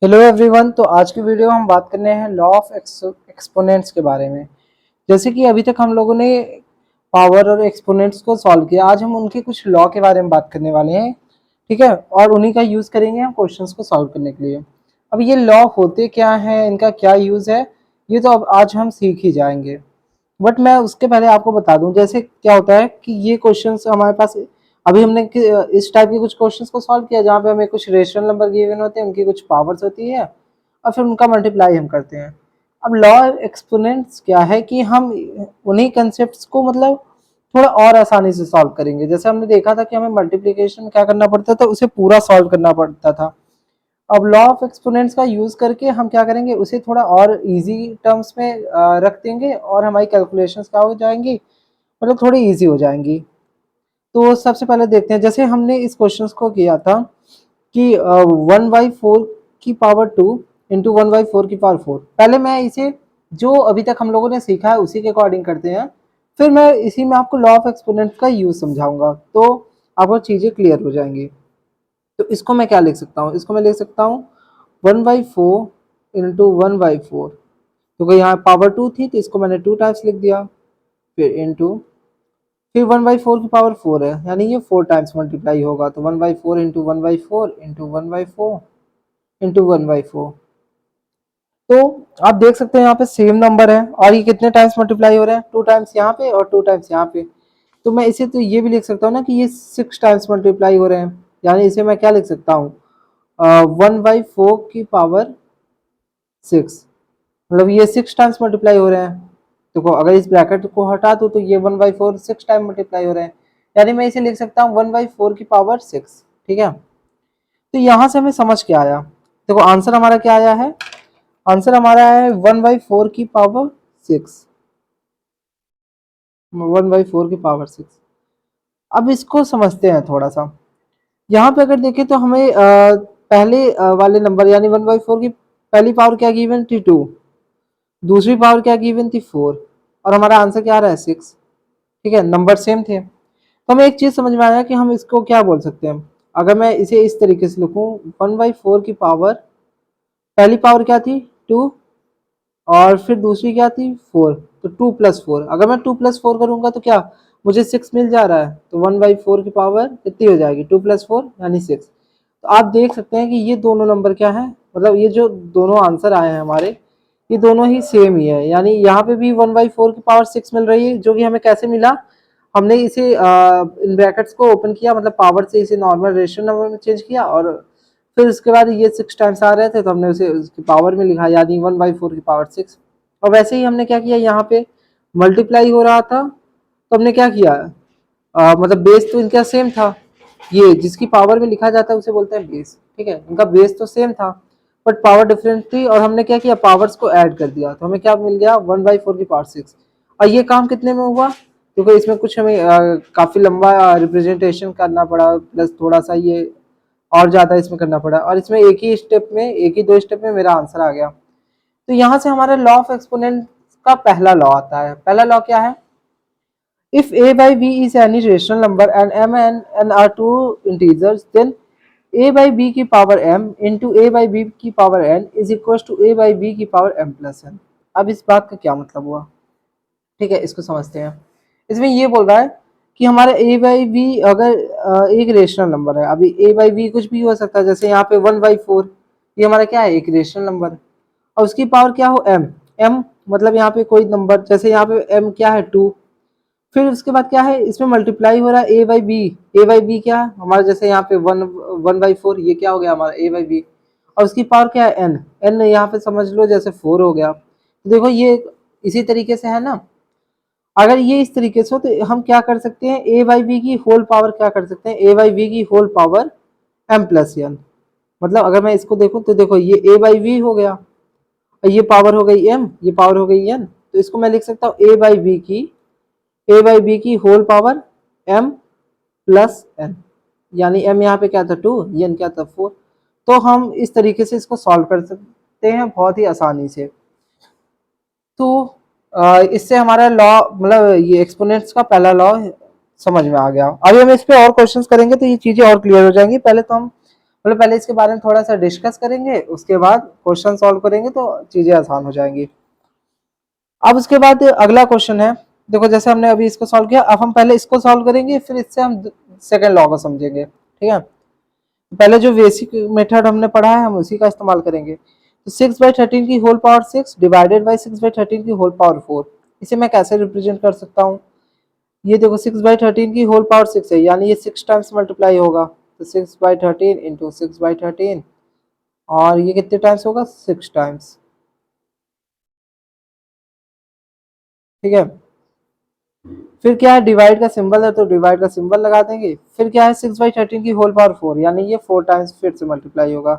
Hello everyone. तो आज की वीडियो हम बात करने हैं लॉ ऑफ एक्सपोनेंट्स के बारे में। जैसे कि अभी तक हम लोगों ने पावर और एक्सपोनेंट्स को सॉल्व किया, आज हम उनके कुछ लॉ के बारे में बात करने वाले हैं। ठीक है, और उन्हीं का यूज़ करेंगे हम क्वेश्चंस को सॉल्व करने के लिए। अब ये लॉ होते क्या हैं, इनका क्या यूज़ है, ये तो अब आज हम सीख ही जाएंगे। बट मैं उसके पहले आपको बता दूं, जैसे क्या होता है कि ये क्वेश्चंस हमारे पास अभी हमने इस टाइप के कुछ क्वेश्चंस को सॉल्व किया जहाँ पे हमें कुछ रेशनल नंबर गिवन होते हैं, उनकी कुछ पावर्स होती है और फिर उनका मल्टीप्लाई हम करते हैं। अब लॉ एक्सपोनेंट्स क्या है कि हम उन्हीं कंसेप्ट को मतलब थोड़ा और आसानी से सॉल्व करेंगे। जैसे हमने देखा था कि हमें मल्टीप्लिकेशन क्या करना पड़ता था, उसे पूरा सॉल्व करना पड़ता था। अब लॉ ऑफ एक्सपोनेंट्स का यूज़ करके हम क्या करेंगे, उसे थोड़ा और इजी टर्म्स में रख देंगे और हमारी कैलकुलेशंस क्या हो जाएंगी, मतलब थोड़ी इजी हो जाएंगी। तो सबसे पहले देखते हैं, जैसे हमने इस क्वेश्चन को किया था कि 1/4 की पावर 2 इंटू 1/4 की पावर 4। पहले मैं इसे जो अभी तक हम लोगों ने सीखा है उसी के अकॉर्डिंग करते हैं, फिर मैं इसी में आपको लॉ ऑफ एक्सपोनेंट्स का यूज़ समझाऊंगा, तो आपको चीज़ें क्लियर हो जाएंगी। तो इसको मैं क्या लिख सकता हूँ, इसको मैं लिख सकता हूँ 1/4 इंटू 1/4। क्योंकि यहाँ पावर 2 थी तो इसको मैंने 2 टाइम्स लिख दिया, फिर इंटू, फिर 1/4 की पावर 4 है यानी ये 4 टाइम्स मल्टीप्लाई होगा, तो 1/4 इंटू 1/4 इंटू 1/4 इंटू 1/4। तो आप देख सकते हैं यहाँ पे सेम नंबर है और ये कितने टाइम्स मल्टीप्लाई हो रहे हैं, 2 टाइम्स यहाँ पे और 2 टाइम्स यहाँ पे। तो मैं इसे तो ये भी लिख सकता हूँ ना कि ये 6 टाइम्स मल्टीप्लाई हो रहे हैं, यानी इसे मैं क्या लिख सकता हूँ 1/4 की पावर 6, मतलब ये 6 टाइम्स मल्टीप्लाई हो रहे हैं। देखो अगर इस ब्रैकेट को हटा दूँ तो ये 1/4 6 टाइम मल्टीप्लाई हो रहे हैं, यानी मैं इसे लिख सकता हूँ 1/4 की पावर 6। ठीक है, तो यहाँ से हमें समझ क्या आया, देखो आंसर हमारा क्या आया है, आंसर हमारा है 1/4 की पावर 6, 1/4 की पावर 6। अब इसको समझते हैं थोड़ा सा। यहाँ पे अगर देखें तो हमें पहले वाले नंबर यानी 1/4 की पहली पावर क्या गिवन थी 2, दूसरी पावर क्या गिवन थी 4, और हमारा आंसर क्या आ रहा है 6। ठीक है, नंबर सेम थे। तो हमें एक चीज समझ में आया कि हम इसको क्या बोल सकते हैं। अगर मैं इसे इस तरीके से लिखूं 1/4 की पावर, पहली पावर क्या थी 2 और फिर दूसरी क्या थी 4, तो 2+4, अगर मैं 2+4 करूंगा तो क्या मुझे 6 मिल जा रहा है, तो 1/4 की पावर कितनी हो जाएगी 2+4 यानी 6। तो आप देख सकते हैं कि ये दोनों नंबर क्या है, मतलब ये जो दोनों आंसर आए हैं हमारे, ये दोनों ही सेम ही है। यानी यहाँ पे भी 1/4 की पावर 6 मिल रही है, जो कि हमें कैसे मिला, हमने इसे इन ब्रैकेट्स को ओपन किया, मतलब पावर से इसे नॉर्मल रेशियो नंबर में चेंज किया, और फिर उसके बाद ये 6 टाइम्स आ रहे थे तो हमने उसे उसकी पावर में लिखा, यानी 1/4 की पावर 6। और वैसे ही हमने क्या किया, यहाँ पे मल्टीप्लाई हो रहा था तो हमने क्या किया, मतलब बेस तो इनका सेम था, ये जिसकी पावर में लिखा जाता है उसे बोलते हैं बेस। ठीक है, इनका बेस तो सेम था बट पावर डिफरेंट थी, और हमने क्या किया पावर्स को ऐड कर दिया, तो हमें क्या मिल गया 1/4 की पावर 6। और ये काम कितने में हुआ, क्योंकि इसमें कुछ हमें काफ़ी लंबा रिप्रेजेंटेशन करना पड़ा, प्लस थोड़ा सा ये और ज़्यादा इसमें करना पड़ा, और इसमें एक ही स्टेप में, एक ही 2 स्टेप में मेरा आंसर आ गया। तो यहाँ से हमारे लॉ ऑफ एक्सपोनेंट का पहला लॉ आता है। पहला लॉ क्या है, if a by b is any rational number and m and n are two integers, then a by b की power m into a by b की power n is equals to a by b की power m plus n। अब इस बात का क्या मतलब हुआ, ठीक है, इसको समझते हैं। इसमें ये बोल रहा है कि हमारा a बाई बी अगर एक रेशनल नंबर है, अभी a बाई बी कुछ भी हो सकता है, जैसे यहाँ पे 1/4 ये हमारा क्या है एक रेशनल नंबर, और उसकी पावर क्या हो m, m मतलब यहाँ पे कोई नंबर, जैसे यहाँ पे m क्या है 2, फिर उसके बाद क्या है इसमें मल्टीप्लाई हो रहा है a by B, a by B क्या है हमारा, जैसे यहाँ पे 1/4 ये क्या हो गया हमारा a बाई बी, और उसकी पावर क्या है n, n यहाँ पे समझ लो जैसे 4 हो गया। तो देखो ये इसी तरीके से है ना, अगर ये इस तरीके से हो तो हम क्या कर सकते हैं a बाई बी की होल पावर क्या कर सकते हैं, a बाई बी की whole power m plus n। मतलब अगर मैं इसको देखूं तो देखो ये a बाई बी हो गया और ये पावर हो गई m, ये पावर हो गई n, तो इसको मैं लिख सकता हूँ a बाई बी की whole power m plus n, यानी m यहाँ पे क्या था 2, n क्या था 4। तो हम इस तरीके से इसको सॉल्व कर सकते हैं बहुत ही आसानी से। तो इससे हमारा लॉ, मतलब ये एक्सपोनेंट्स का पहला लॉ समझ में आ गया। अभी हम इस पे और क्वेश्चंस करेंगे तो ये चीज़ें और क्लियर हो जाएंगी। पहले तो हम मतलब पहले इसके बारे में थोड़ा सा डिस्कस करेंगे, उसके बाद क्वेश्चन सॉल्व करेंगे तो चीजें आसान हो जाएंगी। अब उसके बाद अगला क्वेश्चन है, देखो जैसे हमने अभी इसको सॉल्व किया, अब हम पहले इसको सॉल्व करेंगे, फिर इससे हम सेकंड लॉ को समझेंगे, ठीक है। पहले जो बेसिक मेथड हमने पढ़ा है हम उसी का इस्तेमाल करेंगे। तो 6/13 की होल पावर 6 डिवाइडेड बाई 6/13 की होल पावर 4, इसे मैं कैसे रिप्रेजेंट कर सकता हूँ? ये देखो 6/13 की होल पावर 6 है, यानी ये 6 टाइम्स मल्टीप्लाई होगा, तो 6/13 इंटू 6/13, और ये कितने टाइम्स होगा? 6 टाइम्स, ठीक है। फिर क्या है, डिवाइड का सिंबल है तो डिवाइड का सिंबल लगा देंगे। फिर क्या है, 6/13 की होल पावर 4, यानी ये 4 टाइम्स फिर से मल्टीप्लाई होगा,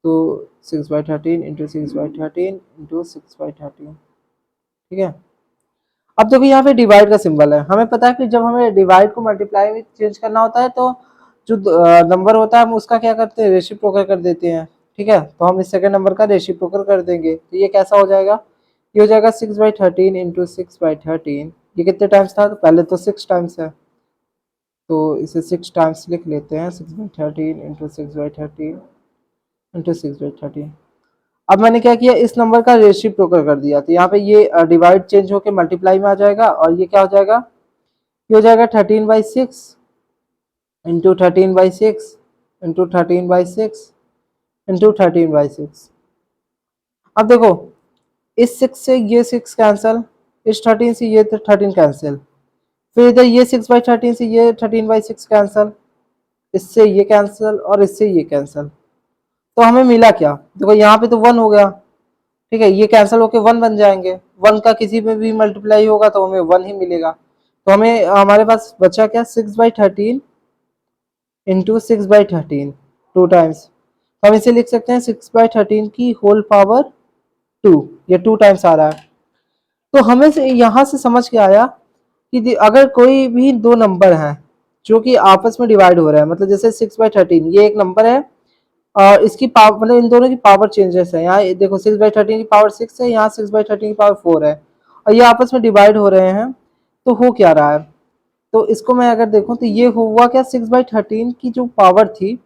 तो 6/13 इंटू 6/13 इंटू 6/13, ठीक है। अब देखो यहाँ पे डिवाइड का सिंबल है, हमें पता है कि जब हमें डिवाइड को मल्टीप्लाई में चेंज करना होता है तो जो नंबर होता है हम उसका क्या करते हैं, रेसिप्रोकल कर देते हैं, ठीक है। तो हम इस सेकंड नंबर का रेसिप्रोकल कर देंगे, तो ये कैसा हो जाएगा, ये हो जाएगा 6/13 इंटू 6/13। ये कितने टाइम्स था, तो पहले तो 6 टाइम्स है, तो इसे 6 टाइम्स लिख लेते हैं, 6/13 इंटू 6/13 इंटू 6/13। अब मैंने क्या किया, इस नंबर का रेसिप्रोकल कर दिया, तो यहाँ पे ये डिवाइड चेंज होकर मल्टीप्लाई में आ जाएगा, और ये क्या हो जाएगा, ये हो जाएगा 13/6 इंटू 13/6 इंटू 13/6 इंटू 13/6। अब देखो इस 6 से ये 6 कैंसिल, इस 13 से ये 13 कैंसिल, फिर इधर ये 6/13 से ये 13/6 कैंसिल, इससे ये कैंसिल और इससे ये कैंसिल, तो हमें मिला क्या, देखो यहाँ पे तो 1 हो गया, ठीक है, ये कैंसिल होके 1 बन जाएंगे, 1 का किसी में भी मल्टीप्लाई होगा तो हमें 1 ही मिलेगा, तो हमें हमारे पास बचा क्या, 6/13 इंटू 6/13, 2 टाइम्स, तो हम इसे लिख सकते हैं 6/13 की होल पावर 2, ये 2 टाइम्स आ रहा है। तो हमें से यहाँ से समझ के आया कि अगर कोई भी दो नंबर हैं जो कि आपस में डिवाइड हो रहा है, मतलब जैसे 6/13 ये एक नंबर है और इसकी पावर, मतलब इन दोनों की पावर चेंजेस है, यहाँ देखो 6/13 की पावर 6 है, यहाँ 6/13 की पावर 4 है, और ये आपस में डिवाइड हो रहे हैं, तो हो क्या रहा है, तो इसको मैं अगर देखूं तो ये हुआ क्या, 6/13 की जो पावर थी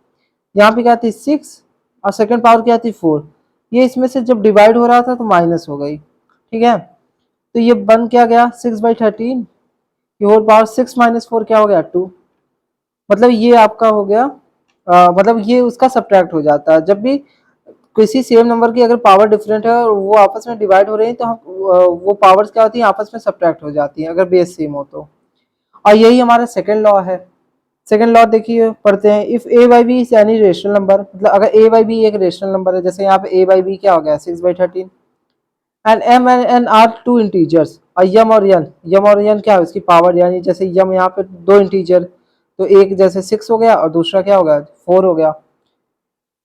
यहाँ पे क्या थी 6, और सेकंड पावर क्या थी 4, ये इसमें से जब डिवाइड हो रहा था तो माइनस हो गई, ठीक है। तो ये बन क्या गया, 6/13 की होल पावर 6 माइनस 4 क्या हो गया, 2, मतलब ये आपका हो गया, मतलब ये उसका सब्ट्रैक्ट हो जाता है, जब भी किसी सेम नंबर की अगर पावर डिफरेंट है और वो आपस में डिवाइड हो रही है तो हम वो पावर्स क्या होती है, आपस में सब्ट्रैक्ट हो जाती है अगर बेस सेम हो तो, और यही हमारा सेकंड लॉ है। सेकंड लॉ देखिए पढ़ते हैं, if a by b is any rational number, मतलब अगर ए बाई बी एक रेशनल नंबर है, जैसे यहाँ पे ए बाई बी क्या हो गया 6/13, and m and n are two integers, और यम और यन क्या है उसकी पावर, यानी जैसे यम यहाँ पे दो इंटीजर, तो एक जैसे 6 हो गया और दूसरा क्या हो गया 4 हो गया,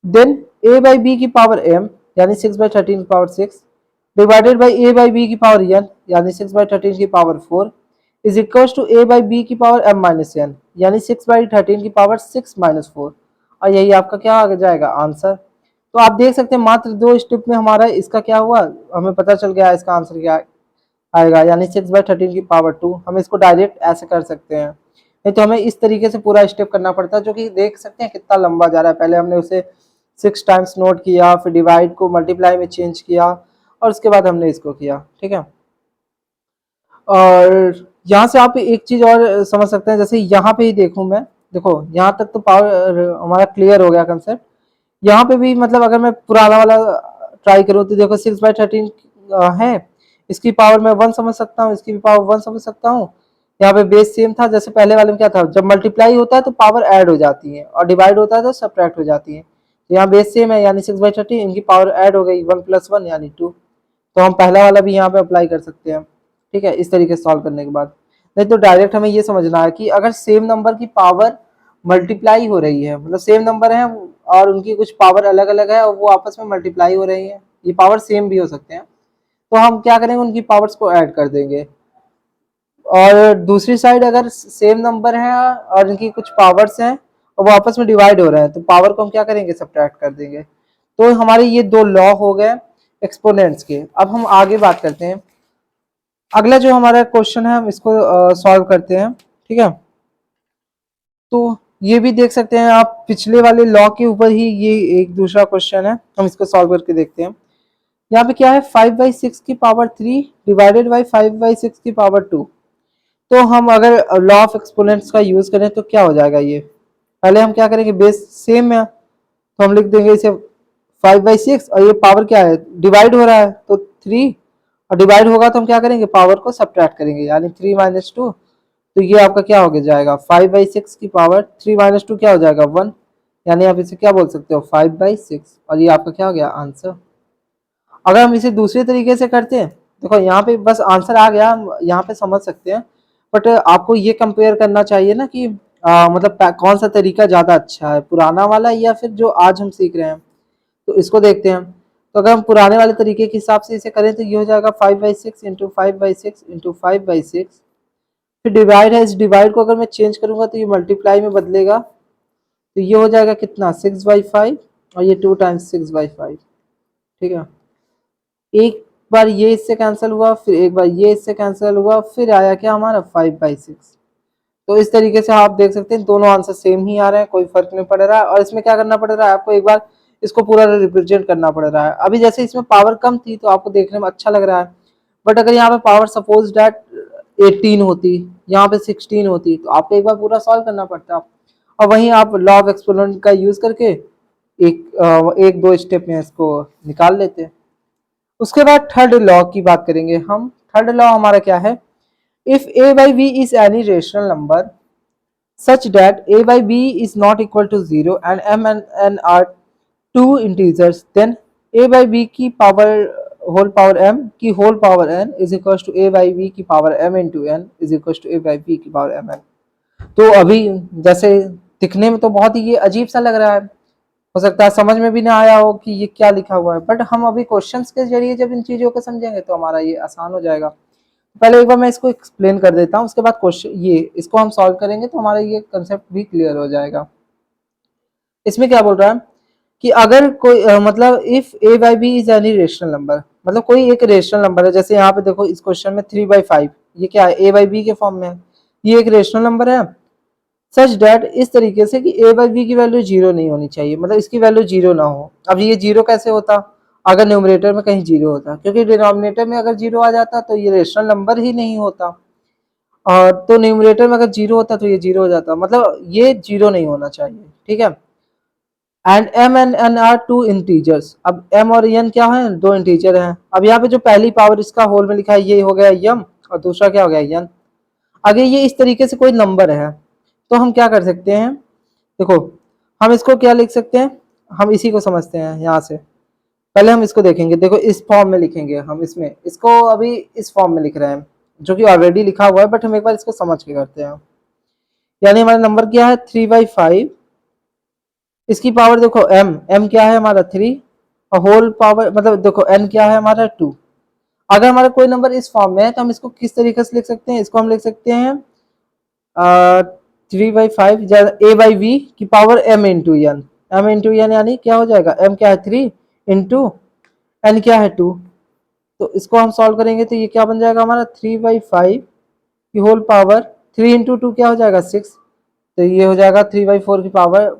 देन ए बाई बी की पावर एम, यानी 6/13 की power 6, divided by a by B की पावर एन, यानी 6/13 की power 4, is equal to a by B की पावर एम माइनस एन, यानी 6/13 की पावर 6 माइनस 4, और यही आपका क्या आ जाएगा आंसर। तो आप देख सकते हैं मात्र 2 स्टेप में हमारा इसका क्या हुआ, हमें पता चल गया इसका आंसर क्या आएगा, यानी 6/13 की पावर 2, हम इसको डायरेक्ट ऐसे कर सकते हैं, नहीं तो हमें इस तरीके से पूरा स्टेप करना पड़ता है, जो कि देख सकते हैं कितना लंबा जा रहा है, पहले हमने उसे 6 टाइम्स नोट किया, फिर डिवाइड को मल्टीप्लाई में चेंज किया, और उसके बाद हमने इसको किया, ठीक है। और यहाँ से आप एक चीज और समझ सकते हैं, जैसे यहाँ पे ही देखूं मैं, देखो यहाँ तक तो पावर हमारा क्लियर हो गया कंसेप्ट, यहाँ पे भी मतलब अगर मैं पुराना वाला ट्राई करूँ तो देखो 6/13 है, इसकी पावर मैं 1 समझ सकता हूँ, इसकी भी पावर 1 समझ सकता हूँ, यहाँ पे बेस सेम था, जैसे पहले वाले में क्या था, जब मल्टीप्लाई होता है तो पावर ऐड हो जाती है और डिवाइड होता है तो सब्ट्रैक्ट हो जाती है, तो यहाँ बेस सेम है यानी 6/13, इनकी पावर ऐड हो गई 1 + 1 यानी 2, तो हम पहला वाला भी यहाँ पे अप्लाई कर सकते हैं, ठीक है, इस तरीके से सॉल्व करने के बाद। नहीं तो डायरेक्ट हमें ये समझना है कि अगर सेम नंबर की पावर मल्टीप्लाई हो रही है, मतलब सेम नंबर है और उनकी कुछ पावर अलग अलग है और वो आपस में मल्टीप्लाई हो रही है, ये पावर सेम भी हो सकते हैं, तो हम क्या करेंगे, उनकी पावर्स को ऐड कर देंगे, और दूसरी साइड अगर सेम नंबर है और इनकी कुछ पावर्स हैं और वो आपस में डिवाइड हो रहे हैं, तो पावर को हम क्या करेंगे, सब्ट्रैक्ट कर देंगे। तो हमारे ये दो लॉ हो गए एक्सपोनेंट्स के। अब हम आगे बात करते हैं, अगला जो हमारा क्वेश्चन है हम इसको सॉल्व करते हैं, ठीक है। तो ये भी देख सकते हैं आप, पिछले वाले लॉ के ऊपर ही ये एक दूसरा क्वेश्चन है, हम इसको सॉल्व करके देखते हैं। यहाँ पे क्या है, 5/6 की पावर 3 डिवाइडेड बाई 5/6 की पावर 2। तो हम अगर लॉ ऑफ एक्सपोनेंट्स का यूज करें तो क्या हो जाएगा, ये पहले हम क्या करेंगे, बेस सेम है तो हम लिख देंगे इसे 5/6, और ये पावर क्या है, डिवाइड हो रहा है तो 3, और डिवाइड होगा तो हम क्या करेंगे, पावर को सब्ट्रैक्ट करेंगे, यानी 3 - 2। तो ये आपका क्या हो जाएगा, 5/6 की पावर 3 - 2 क्या हो जाएगा, 1। यानी आप इसे क्या बोल सकते हो, 5/6, और ये आपका क्या हो गया, आंसर। अगर हम इसे दूसरे तरीके से करते हैं, देखो यहाँ पे बस आंसर आ गया, हम यहाँ पे समझ सकते हैं, बट आपको ये कंपेयर करना चाहिए ना कि मतलब कौन सा तरीका ज़्यादा अच्छा है, पुराना वाला या फिर जो आज हम सीख रहे हैं। तो इसको देखते हैं। तो अगर हम पुराने वाले तरीके के हिसाब से इसे करें तो ये हो जाएगा 5/6 इंटू 5/6 इंटू 5/6। फिर डिवाइड है, इस डिवाइड को अगर मैं चेंज करूंगा तो ये मल्टीप्लाई में बदलेगा, तो ये हो जाएगा कितना, 6/5, और ये 2 टाइम्स 6/5। ठीक है, एक बार ये इससे कैंसिल हुआ, फिर एक बार ये इससे कैंसिल हुआ, फिर आया क्या हमारा 5/6। तो इस तरीके से आप देख सकते हैं दोनों आंसर सेम ही आ रहे हैं, कोई फर्क नहीं पड़ रहा है। और इसमें क्या करना पड़ रहा है आपको, एक बार इसको पूरा रिप्रेजेंट करना पड़ रहा है। अभी जैसे इसमें पावर कम थी तो आपको देखने में अच्छा लग रहा है, बट अगर यहाँ पे पावर सपोज डैट 18 होती, यहाँ पे 16 होती, तो आपको एक बार पूरा सॉल्व करना पड़ता। और वहीं आप लॉ ऑफ एक्सपोनेंट का यूज करके एक दो स्टेप में इसको निकाल लेते हैं। उसके बाद थर्ड लॉ की बात करेंगे हम। थर्ड लॉ हमारा क्या है, if a by b is any rational number such that a by b is not equal to 0 and m and n are two integers, then a by b की power whole power m की whole power n is equals to a by b की power m into n is equals to a by b की power mn। तो अभी जैसे दिखने में तो बहुत ही ये अजीब सा लग रहा है, हो सकता है समझ में भी ना आया हो कि ये क्या लिखा हुआ है, बट हम अभी क्वेश्चंस के जरिए जब इन चीज़ों को समझेंगे तो हमारा ये आसान हो जाएगा। पहले एक बार मैं इसको एक्सप्लेन कर देता हूँ, उसके बाद क्वेश्चन ये इसको हम सॉल्व करेंगे तो हमारा ये कंसेप्ट भी क्लियर हो जाएगा। इसमें क्या बोल रहा है कि अगर कोई मतलब if a by b is any rational number, मतलब कोई एक रेशनल नंबर है, जैसे यहाँ पे देखो इस क्वेश्चन में 3/5, ये क्या है, ए बाई बी के फॉर्म में है, ये एक रेशनल नंबर है सच डैट, इस तरीके से कि ए बाई बी की वैल्यू जीरो नहीं होनी चाहिए, मतलब इसकी वैल्यू जीरो ना हो। अब ये जीरो कैसे होता, अगर न्यूमरेटर में कहीं जीरो होता, क्योंकि डिनोमिनेटर में अगर जीरो आ जाता तो ये रेशनल नंबर ही नहीं होता, और तो न्यूमरेटर में अगर जीरो होता तो ये जीरो हो जाता, मतलब ये जीरो नहीं होना चाहिए। ठीक है, and m and n are two integers. अब एम और एन क्या है, दो इंटीजर हैं। अब यहाँ पे जो पहली पावर इसका होल में लिखा है ये हो गया यम, और दूसरा क्या हो गया एन। अगर ये इस तरीके से कोई नंबर है तो हम क्या कर सकते हैं, देखो हम इसको क्या लिख सकते हैं, हम इसी को समझते हैं। यहाँ से पहले हम इसको देखेंगे, देखो इस फॉर्म में लिखेंगे हम, इसमें इसको अभी इस फॉर्म में लिख रहे हैं जो कि ऑलरेडी लिखा हुआ है, बट हम एक बार इसको समझ के करते हैं। यानी हमारा नंबर क्या है 3/5, इसकी पावर देखो m, m क्या है हमारा 3, और होल पावर मतलब देखो n क्या है हमारा 2। अगर हमारा कोई नंबर इस फॉर्म में है तो हम इसको किस तरीके से लिख सकते हैं, इसको हम लिख सकते हैं 3/5 ए बाई वी की power m into n, m into n यानी क्या हो जाएगा, m क्या है 3 इंटू n क्या है 2। तो इसको हम सॉल्व करेंगे तो ये क्या बन जाएगा हमारा 3/5 की होल पावर 3 इंटू 2 क्या हो जाएगा 6, तो ये हो जाएगा 3/4 की पावर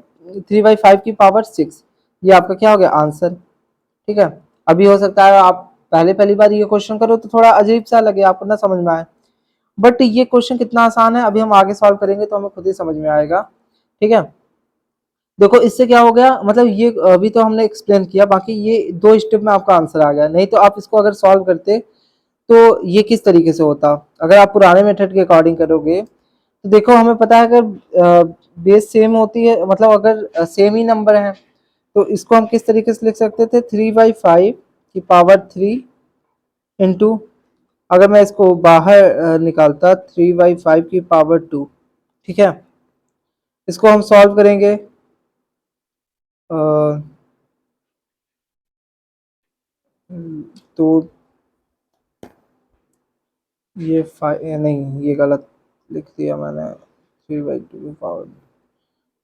3/5 की पावर 6। ये आपका क्या हो गया आंसर। ठीक है, अभी हो सकता है आप पहले पहली बार ये क्वेश्चन करो तो थोड़ा अजीब सा लगे, आपको ना समझ में आए, बट ये क्वेश्चन कितना आसान है अभी हम आगे सॉल्व करेंगे तो हमें खुद ही समझ में आएगा। ठीक है, देखो इससे क्या हो गया, मतलब ये अभी तो हमने एक्सप्लेन किया, बाकी ये दो स्टेप में आपका आंसर आ गया। नहीं तो आप इसको अगर सॉल्व करते तो ये किस तरीके से होता, अगर आप पुराने मेथड के अकॉर्डिंग करोगे तो देखो हमें पता है अगर बेस सेम होती है, मतलब अगर सेम ही नंबर है तो इसको हम किस तरीके से लिख सकते थे 3/5 की पावर 3 इंटू, अगर मैं इसको बाहर निकालता 3/5 की पावर 2। ठीक है, इसको हम सॉल्व करेंगे तो ये नहीं, ये गलत लिख दिया मैंने, 3/2 की पावर।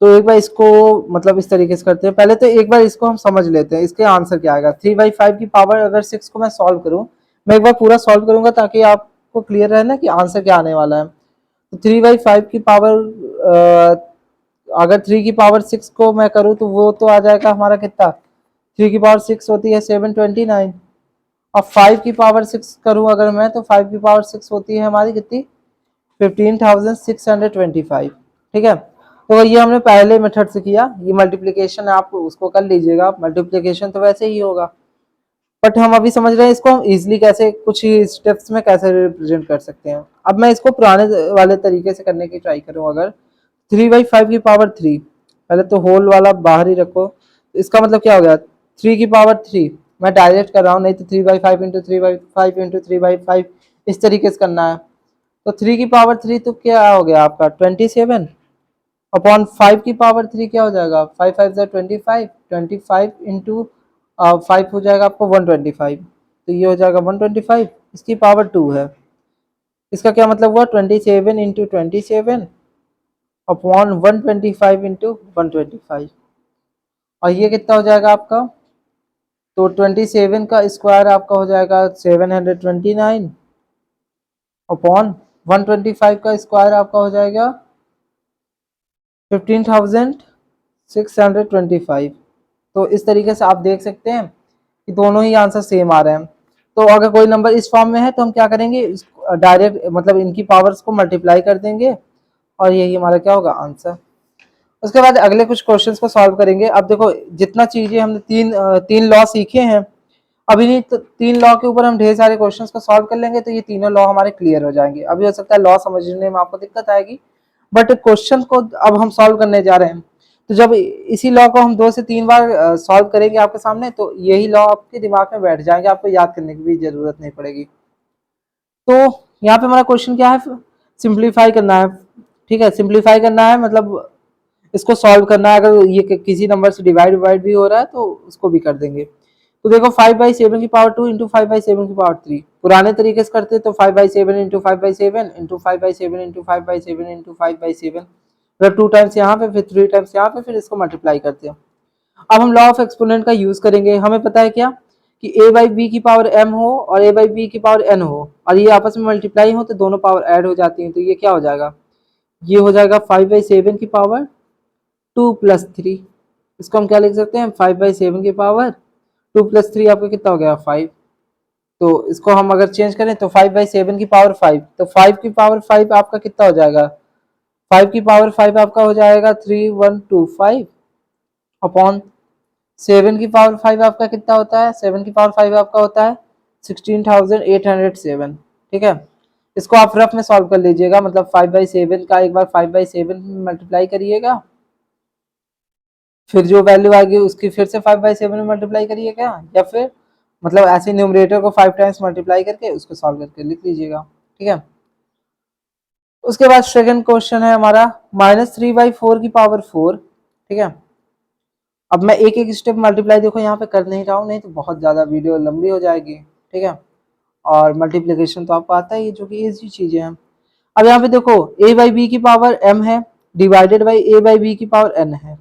तो एक बार इसको मतलब इस तरीके से करते हैं, पहले तो एक बार इसको हम समझ लेते हैं इसके आंसर क्या आएगा। 3/5 की पावर अगर 6 को मैं सॉल्व करूं, मैं एक बार पूरा सॉल्व करूंगा ताकि आपको क्लियर रहे ना कि आंसर क्या आने वाला है। तो 3/5 की पावर अगर 3 की पावर 6 को मैं करूँ तो वो तो आ जाएगा हमारा कितना, 3 की पावर 6 होती है 729, और 5 की पावर 6 करूँ अगर मैं तो 5 की पावर 6 होती है हमारी कितनी, 15,625। ठीक है, तो ये हमने पहले मेथड से किया, ये मल्टीप्लिकेशन आप उसको कर लीजिएगा, मल्टीप्लिकेशन तो वैसे ही होगा, बट हम अभी समझ रहे हैं इसको हम इजीली कैसे कुछ ही स्टेप्स में कैसे रिप्रेजेंट कर सकते हैं। अब मैं इसको पुराने वाले तरीके से करने की ट्राई करूँ, अगर 3/5 की पावर 3, पहले तो होल वाला बाहर ही रखो, तो इसका मतलब क्या हो गया, 3 की पावर 3, मैं डायरेक्ट कर रहा हूँ, नहीं तो 3/5 इंटू 3/5 इंटू 3/5 इस तरीके से करना है। तो 3 की पावर 3 तो क्या हो गया आपका 27 अपॉन 5 की पावर 3 क्या हो जाएगा, 5 5 25, 25 इंटू 5 हो जाएगा आपको 125, तो ये हो जाएगा 125, इसकी पावर 2 है, इसका क्या मतलब हुआ 27 इंटू 27 अपॉन 125 इंटू 125, और ये कितना हो जाएगा आपका, तो 27 का स्क्वायर आपका हो जाएगा 729 अपॉन 125 का स्क्वायर आपका हो जाएगा 15,625। तो इस तरीके से आप देख सकते हैं कि दोनों ही आंसर सेम आ रहे हैं। तो अगर कोई नंबर इस फॉर्म में है तो हम क्या करेंगे, डायरेक्ट मतलब इनकी पावर्स को मल्टीप्लाई कर देंगे और यही हमारा क्या होगा आंसर। उसके बाद अगले कुछ क्वेश्चंस को सॉल्व करेंगे। अब देखो जितना चीजें हमने तीन लॉ सीखे हैं, अभी नहीं तो 3 लॉ के ऊपर हम ढेर सारे क्वेश्चंस को सॉल्व कर लेंगे तो ये तीनों लॉ हमारे क्लियर हो जाएंगे। अभी हो सकता है लॉ समझने में आपको दिक्कत आएगी, बट क्वेश्चन को अब हम सॉल्व करने जा रहे हैं, तो जब इसी लॉ को हम 2 से 3 बार सॉल्व करेंगे आपके सामने, तो यही लॉ आपके दिमाग में बैठ जाएंगे, आपको याद करने की भी जरूरत नहीं पड़ेगी। तो यहाँ पे हमारा क्वेश्चन क्या है, सिंप्लीफाई करना है। ठीक है, सिंप्लीफाई करना है मतलब इसको सॉल्व करना है। अगर ये किसी नंबर से डिवाइड भी हो रहा है तो उसको भी कर देंगे। तो देखो 5/7 की पावर 2 इंटू 5/7 की पावर 3, पुराने तरीके से करते तो 5/7 इंटू 5/7 इंटू 5/7 इंटू 5/7 इंटू 5/7, मतलब 2 टाइम्स यहाँ पे फिर 3 टाइम्स यहाँ पे, फिर इसको मल्टीप्लाई करते हैं। अब हम लॉ ऑफ एक्सपोनेंट का यूज करेंगे। हमें पता है क्या कि a बाई बी की पावर m हो और a बाई बी की पावर n हो और ये आपस में मल्टीप्लाई हो तो दोनों पावर ऐड हो जाती हैं, तो ये क्या हो जाएगा, ये हो जाएगा 5/7 की पावर 2 प्लस 3। इसको हम क्या लिख सकते हैं, 5/7 की पावर 2 प्लस 3 आपका कितना हो गया 5। तो इसको हम अगर चेंज करें तो 5/7 की पावर 5, तो 5 की पावर 5 आपका कितना हो जाएगा, 5 की पावर 5 आपका हो जाएगा 3125 अपॉन 7 की पावर 5 आपका कितना होता है, 7 की पावर 5 आपका होता है 16,807। ठीक है, इसको आप रफ में सॉल्व कर लीजिएगा, मतलब 5/7 का एक बार 5/7 में मल्टीप्लाई करिएगा, फिर जो वैल्यू आएगी उसकी फिर से 5/7 में मल्टीप्लाई करिएगा, या फिर मतलब ऐसे न्यूमरेटर को 5 टाइम्स मल्टीप्लाई करके उसको सॉल्व करके लिख लीजिएगा। ठीक है, उसके बाद सेकंड क्वेश्चन है हमारा -3/4 की पावर 4। ठीक है, अब मैं एक एक स्टेप मल्टीप्लाई देखो यहाँ पे कर नहीं रहा हूँ, नहीं तो बहुत ज़्यादा वीडियो लंबी हो जाएगी। ठीक है, और मल्टीप्लिकेशन तो आपको आता है, जो कि इजी चीज़ें हैं। अब यहाँ पे देखो a बाई बी की पावर m है divided by a by B की पावर n है।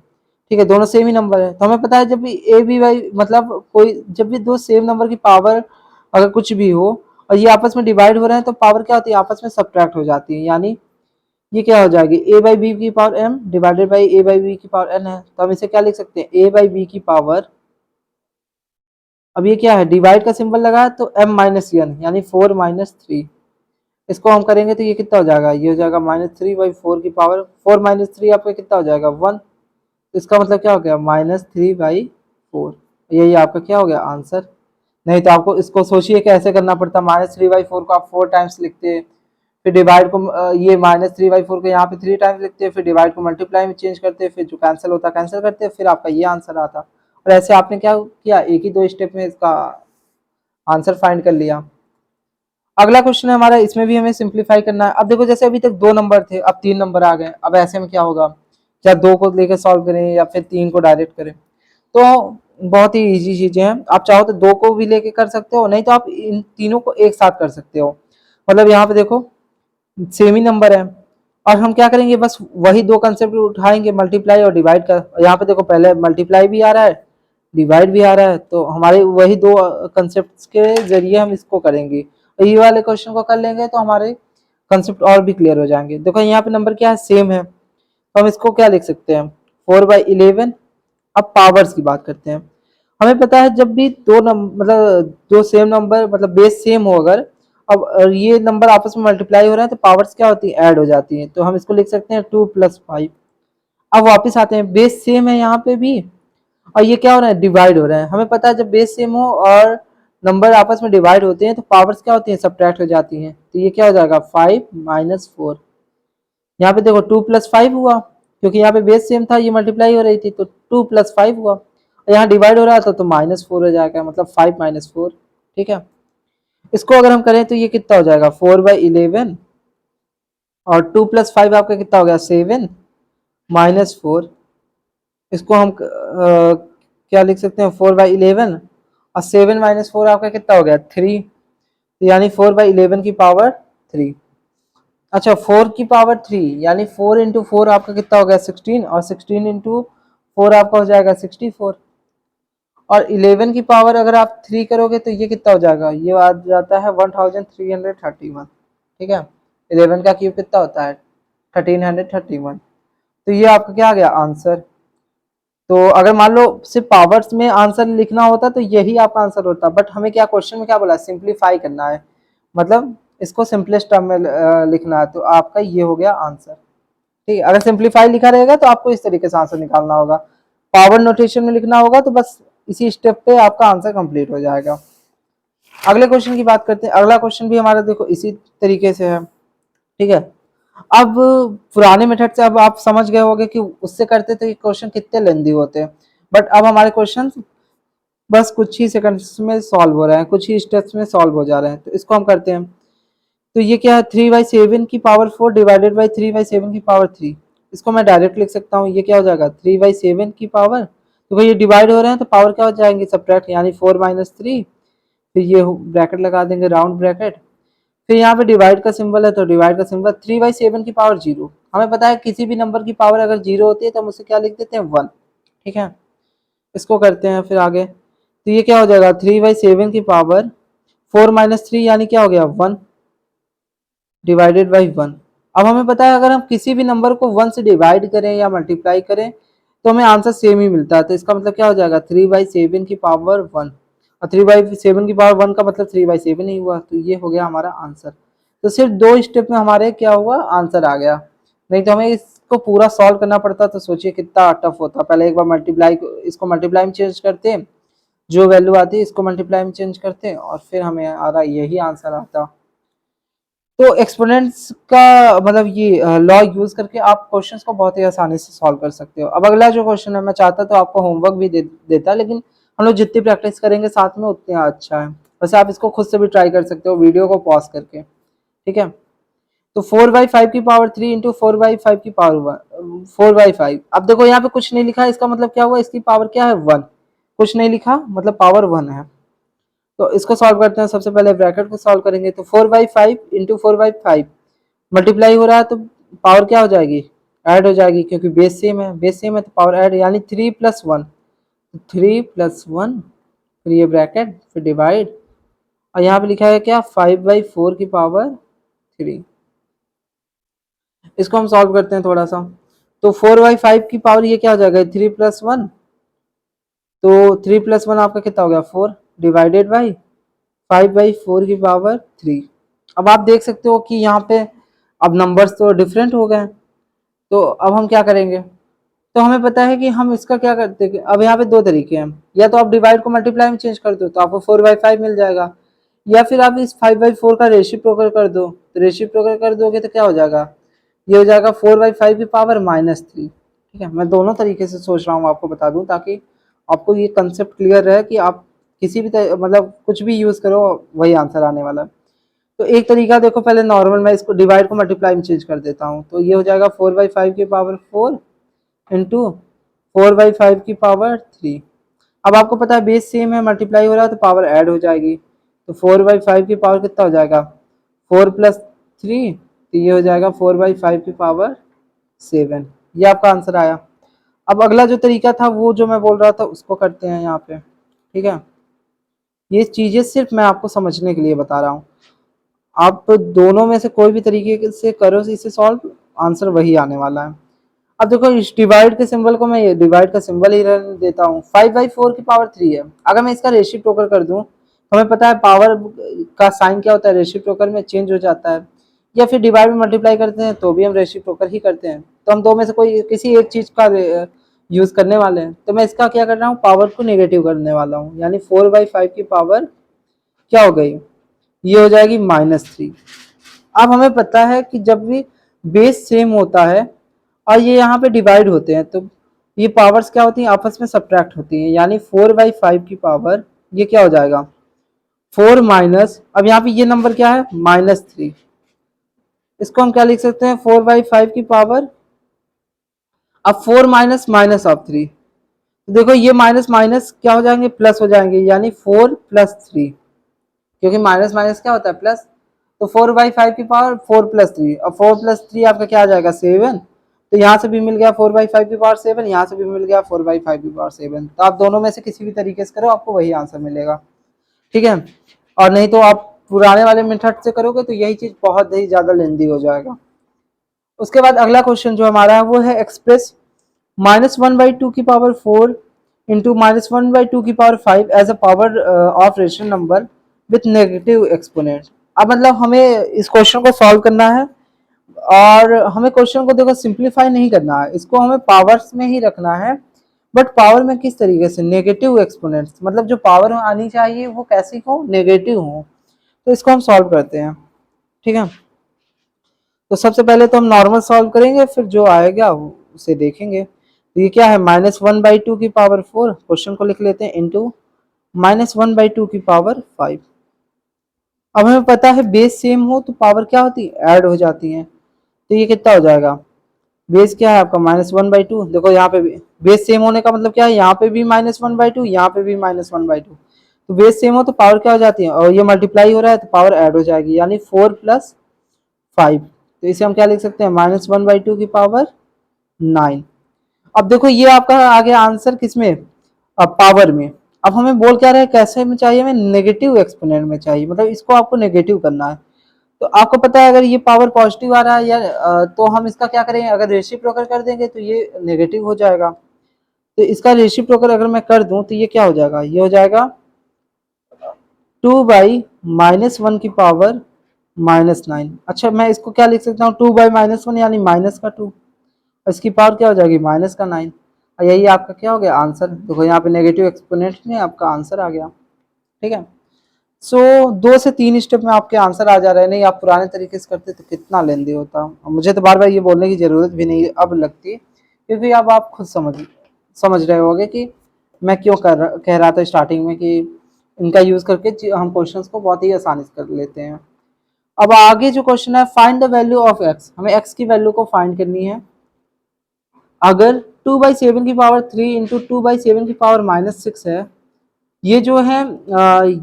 ठीक है, दोनों सेम ही नंबर है, तो हमें पता है जब भी a b बाई मतलब कोई जब भी दो सेम नंबर की पावर अगर कुछ भी हो और ये आपस में डिवाइड हो रहे हैं तो पावर क्या होती है, आपस में सब्ट्रैक्ट हो जाती है, यानी ये क्या हो जाएगी a बाई बी की power m divided by a by B की पावर n है, तो हम इसे क्या लिख सकते हैं a बाई बी की पावर, अब ये क्या है डिवाइड का सिंबल लगा है तो m माइनस n यानी 4-3, इसको हम करेंगे तो ये कितना हो जाएगा, ये हो जाएगा -3/4 की पावर 4-3 आपका कितना हो जाएगा 1, तो इसका मतलब क्या हो गया -3/4, यही आपका क्या हो गया आंसर। नहीं तो आपको इसको सोचिए कैसे करना पड़ता, -3/4 को आप 4 टाइम्स लिखते, फिर डिवाइड को ये -3/4 को यहाँ पे 3 टाइम्स लिखते, फिर डिवाइड को मल्टीप्लाई में चेंज करते, फिर जो कैंसिल होता कैंसिल करते, फिर आपका ये आंसर आता। और ऐसे आपने क्या किया, एक ही 2 स्टेप में इसका आंसर फाइंड कर लिया। अगला क्वेश्चन है हमारा, इसमें भी हमें सिंप्लीफाई करना है। अब देखो जैसे अभी तक 2 नंबर थे, अब 3 नंबर आ गए, अब ऐसे में क्या होगा, क्या 2 को लेकर सॉल्व करें या फिर 3 को डायरेक्ट करें, तो बहुत ही इजी चीजें हैं। आप चाहो तो 2 को भी लेके कर सकते हो, नहीं तो आप इन तीनों को एक साथ कर सकते हो। मतलब यहाँ पे देखो सेम ही नंबर है और हम क्या करेंगे, बस वही 2 कंसेप्ट उठाएंगे, मल्टीप्लाई और डिवाइड का। यहाँ पे देखो पहले मल्टीप्लाई भी आ रहा है डिवाइड भी आ रहा है, तो हमारे वही 2 कंसेप्ट के जरिए हम इसको करेंगे, तो ये वाले क्वेश्चन को कर लेंगे तो हमारे कंसेप्ट और भी क्लियर हो जाएंगे। देखो यहाँ पे नंबर क्या है सेम है, तो हम इसको क्या लिख सकते हैं 4/11। अब पावर्स की बात करते हैं। हमें पता है जब भी दो नंबर मतलब दो सेम नंबर मतलब बेस सेम हो अगर, अब ये नंबर आपस में मल्टीप्लाई हो रहा है तो पावर्स क्या होती है ऐड हो जाती है। तो हम इसको लिख सकते हैं 2+5। अब वापस आते हैं, बेस सेम है यहाँ पे भी और ये क्या हो रहा है डिवाइड हो रहा है। हमें पता है जब बेस सेम हो और नंबर आपस में डिवाइड होते हैं तो पावर्स क्या होती हैं सब्ट्रैक्ट हो जाती हैं। तो ये क्या हो जाएगा 5 - 4। यहाँ पे देखो 2+5 हुआ क्योंकि यहाँ पे बेस सेम था, ये मल्टीप्लाई हो रही थी तो 2+5 हुआ। और यहाँ डिवाइड हो रहा था तो -4 हो जाएगा, मतलब 5 - 4। ठीक है, इसको अगर हम करें तो ये कितना हो जाएगा 4/11 और 2+5 आपका कितना हो गया 7 -4। इसको हम क्या लिख सकते हैं 4/11 और 7 - 4 आपका कितना हो गया 3। तो यानी 4/11 की पावर 3। अच्छा 4 की पावर 3 यानी 4 × 4 आपका कितना हो गया 16 और 16 × 4 आपका हो जाएगा 64। और 11 की पावर अगर आप 3 करोगे तो ये कितना हो जाएगा, ये आ जाता है 1331। ठीक है, 11 का क्यूब कितना होता है 1331। तो ये आपका क्या आ गया आंसर। तो अगर मान लो सिर्फ पावर्स में आंसर लिखना होता तो यही आपका आंसर होता, बट हमें क्या क्वेश्चन में क्या बोला सिंप्लीफाई करना है, मतलब इसको सिंपलेस्ट टर्म में लिखना है। तो आपका ये हो गया आंसर। ठीक है, अगर सिंप्लीफाई लिखा रहेगा तो आपको इस तरीके से आंसर निकालना होगा, पावर नोटेशन में लिखना होगा तो बस इसी स्टेप पे आपका आंसर कंप्लीट हो जाएगा। अगले क्वेश्चन की बात करते हैं। अगला क्वेश्चन भी हमारा देखो इसी तरीके से है। ठीक है, अब पुराने मेथड से अब आप समझ गए होंगे कि उससे करते तो ये क्वेश्चन कितने लेंदी होते हैं, बट अब हमारे क्वेश्चन बस कुछ ही सेकंड्स में सॉल्व हो रहे हैं, कुछ ही स्टेप्स में सॉल्व हो जा रहे हैं। तो इसको हम करते हैं। तो ये क्या है 3/7 की पावर 4 डिवाइडेड बाई 3/7 की पावर 3। इसको मैं डायरेक्ट लिख सकता हूँ, ये क्या हो जाएगा 3/7 की पावर, तो भाई ये डिवाइड हो रहे हैं तो पावर क्या हो जाएंगे सब्ट्रैक्ट, यानी 4 - 3। फिर ये ब्रैकेट लगा देंगे राउंड ब्रैकेट, फिर यहाँ पे डिवाइड का सिंबल है तो डिवाइड का सिंबल 3/7 की पावर 0। हमें पता है किसी भी नंबर की पावर अगर 0 होती है तो हम उसे क्या लिख देते हैं 1। ठीक है, इसको करते हैं फिर आगे। तो ये क्या हो जाएगा 3/7 की पावर 4 - 3 यानी क्या हो गया 1 डिवाइडेड बाई 1। अब हमें पता है अगर हम किसी भी नंबर को 1 से डिवाइड करें या मल्टीप्लाई करें तो हमें आंसर सेम ही मिलता है। तो इसका मतलब क्या हो जाएगा 3/7 की पावर 1, और 3/7 की पावर 1 का मतलब 3/7 ही हुआ। तो ये हो गया हमारा आंसर। तो सिर्फ 2 स्टेप में हमारे क्या हुआ आंसर आ गया, नहीं तो हमें इसको पूरा सॉल्व करना पड़ता। तो सोचिए कितना टफ होता। पहले एक बार मल्टीप्लाई इसको मल्टीप्लाई में चेंज करते, जो वैल्यू आती है इसको मल्टीप्लाई में चेंज करते और फिर हमें आ रहा यही आंसर आता। तो एक्सपोनेंट्स का मतलब ये लॉ यूज करके आप क्वेश्चंस को बहुत ही आसानी से सॉल्व कर सकते हो। अब अगला जो क्वेश्चन है, मैं चाहता तो आपको होमवर्क भी देता, लेकिन हम लोग जितनी प्रैक्टिस करेंगे साथ में उतने अच्छा है। वैसे आप इसको खुद से भी ट्राई कर सकते हो वीडियो को पॉज करके। ठीक है, तो 4/5 की पावर 3 इंटू 4/5 की पावर 1 4/5। अब देखो यहाँ पे कुछ नहीं लिखा, इसका मतलब क्या हुआ इसकी पावर क्या है 1। कुछ नहीं लिखा मतलब पावर 1 है। तो इसको सॉल्व करते हैं। सबसे पहले ब्रैकेट को सॉल्व करेंगे तो 4/5 इंटू 4/5 मल्टीप्लाई हो रहा है तो पावर क्या हो जाएगी ऐड हो जाएगी, क्योंकि बेस सेम है, बेस सेम है तो पावर ऐड, यानी 3+1 3+1, फिर ये ब्रैकेट फिर डिवाइड, और यहाँ पे लिखा है क्या 5/4 की पावर 3। इसको हम सॉल्व करते हैं थोड़ा सा। तो 4/5 की पावर ये क्या हो जाएगा 3+1, तो 3+1 आपका कितना हो गया 4 डिवाइडेड बाई 5/4 की पावर 3। अब आप देख सकते हो कि यहाँ पे अब नंबर्स तो डिफरेंट हो गए। तो अब हम क्या करेंगे, तो हमें पता है कि हम इसका क्या करते हैं। अब यहाँ पे 2 तरीके हैं, या तो आप डिवाइड को मल्टीप्लाई में चेंज कर दो तो आपको 4/5 मिल जाएगा, या फिर आप इस 5/4 का रेसिप्रोकल कर दो। तो रेसिप्रोकल कर दोगे तो क्या हो जाएगा, ये हो जाएगा 4/5 की पावर -3। ठीक है, मैं दोनों तरीके से सोच रहा हूँ आपको बता दूं ताकि आपको ये कंसेप्ट क्लियर रहे कि आप किसी भी मतलब कुछ भी यूज करो वही आंसर आने वाला है। तो एक तरीका देखो, पहले नॉर्मल मैं इसको डिवाइड को मल्टीप्लाई में चेंज कर देता हूँ। तो ये हो जाएगा 4/5 की पावर 4 इंटू 4/5 की पावर 3। अब आपको पता है बेस सेम है, मल्टीप्लाई हो रहा है तो पावर ऐड हो जाएगी। तो 4/5 की पावर कितना हो जाएगा 4+3, तो ये हो जाएगा 4/5 की पावर 7। ये आपका आंसर आया। अब अगला जो तरीका था वो जो मैं बोल रहा था उसको करते हैं यहाँ पे। ठीक है, ये चीजें सिर्फ मैं आपको समझने के लिए बता रहा हूँ। आप दोनों में से कोई भी तरीके से करो इसे सॉल्व, आंसर वही आने वाला है। अब देखो इस डिवाइड के सिंबल को मैं ये डिवाइड का सिंबल ही रहने देता हूँ। 5/4 की पावर 3 है। अगर मैं इसका रेसिप्रोकल कर दूं तो हमें पता है पावर का साइन क्या होता है, रेसिप्रोकल में चेंज हो जाता है। या फिर डिवाइड में मल्टीप्लाई करते हैं तो भी हम रेसिप्रोकल ही करते हैं। तो हम दो में से कोई किसी एक चीज का यूज करने वाले हैं। तो मैं इसका क्या कर रहा हूँ, पावर को नेगेटिव करने वाला हूँ, यानी 4/5 की पावर क्या हो गई, ये हो जाएगी -3। अब हमें पता है कि जब भी बेस सेम होता है और ये यहाँ पे डिवाइड होते हैं तो ये पावर्स क्या होती हैं, आपस में सब्ट्रैक्ट होती हैं। यानी 4/5 की पावर ये क्या हो जाएगा, 4 माइनस, अब यहाँ पे ये नंबर क्या है -3, इसको हम क्या लिख सकते हैं 4/5 की पावर, अब 4 माइनस माइनस ऑफ 3, देखो ये माइनस माइनस क्या हो जाएंगे, प्लस हो जाएंगे, यानी 4 + 3, क्योंकि माइनस माइनस क्या होता है प्लस। तो 4/5 की पावर 4 + 3, और 4 + 3 आपका क्या आ जाएगा 7। तो यहाँ से भी मिल गया 4/5 की पावर 7, यहाँ से भी मिल गया 4/5 की पावर 7। तो आप दोनों में से किसी भी तरीके से करो, आपको वही आंसर मिलेगा, ठीक है। और नहीं तो आप पुराने वाले मेथड से करोगे तो यही चीज बहुत ही ज्यादा लेंदी हो जाएगा। उसके बाद अगला क्वेश्चन जो हमारा है वो है एक्सप्रेस -1/2 की पावर 4 इंटू -1/2 की power 5 as a power of rational number with negative exponent. अब मतलब हमें इस क्वेश्चन को सॉल्व करना है और हमें क्वेश्चन को देखो सिंप्लीफाई नहीं करना है, इसको हमें पावर्स में ही रखना है। बट पावर में किस तरीके से, नेगेटिव एक्सपोनेंट्स, मतलब जो पावर आनी चाहिए वो कैसी हो, नेगेटिव हो। तो इसको हम सॉल्व करते हैं, ठीक है। तो सबसे पहले तो हम नॉर्मल सॉल्व करेंगे, फिर जो आएगा उसे देखेंगे। तो ये क्या है, -1/2 की पावर 4, क्वेश्चन को लिख लेते हैं, इंटू -1/2 की पावर 5। अब हमें पता है बेस सेम हो तो पावर क्या होती है, ऐड हो जाती है। तो ये कितना हो जाएगा, बेस क्या है आपका -1/2, देखो यहाँ पे भी बेस सेम होने का मतलब क्या है, यहाँ पे भी -1/2, यहाँ पे भी -1/2। तो बेस सेम हो तो पावर क्या हो जाती है, और ये मल्टीप्लाई हो रहा है तो पावर ऐड हो जाएगी, यानी 4 + 5। तो इसे हम क्या लिख सकते हैं, -1/2 की पावर 9। अब देखो ये आपका आ गया आंसर किसमें, अब पावर में। अब हमें बोल क्या रहा है, कैसे में चाहिए, हमें नेगेटिव एक्सपोनेंट में चाहिए, मतलब इसको आपको नेगेटिव करना है। तो आपको पता है अगर ये पावर पॉजिटिव आ रहा है या तो हम इसका क्या करेंगे, अगर रेसिप्रोकल कर देंगे तो ये नेगेटिव हो जाएगा। तो इसका रेसिप्रोकल अगर मैं कर दूं तो ये क्या हो जाएगा, ये हो जाएगा 2/-1 की पावर -9। अच्छा मैं इसको क्या लिख सकता हूँ, 2/-1 यानी माइनस का 2, इसकी पावर क्या हो जाएगी -9। और यही आपका क्या हो गया आंसर, देखो यहाँ पे नेगेटिव एक्सपोनेंट में आपका आंसर आ गया, ठीक है। सो 2 से 3 स्टेप में आपके आंसर आ जा रहे हैं। नहीं आप पुराने तरीके से करते तो कितना लेंदी होता। मुझे तो बार बार ये बोलने की जरूरत भी नहीं अब लगती, क्योंकि अब आप खुद समझ रहे होगे कि मैं क्यों कह रहा था स्टार्टिंग में कि इनका यूज करके हम क्वेश्चंस को बहुत ही आसानी से कर लेते हैं। अब आगे जो क्वेश्चन है, find the value of x, हमें एक्स की वैल्यू को फाइंड करनी है। अगर 2/7 की पावर 3 इंटू 2/7 की पावर -6 है, ये जो है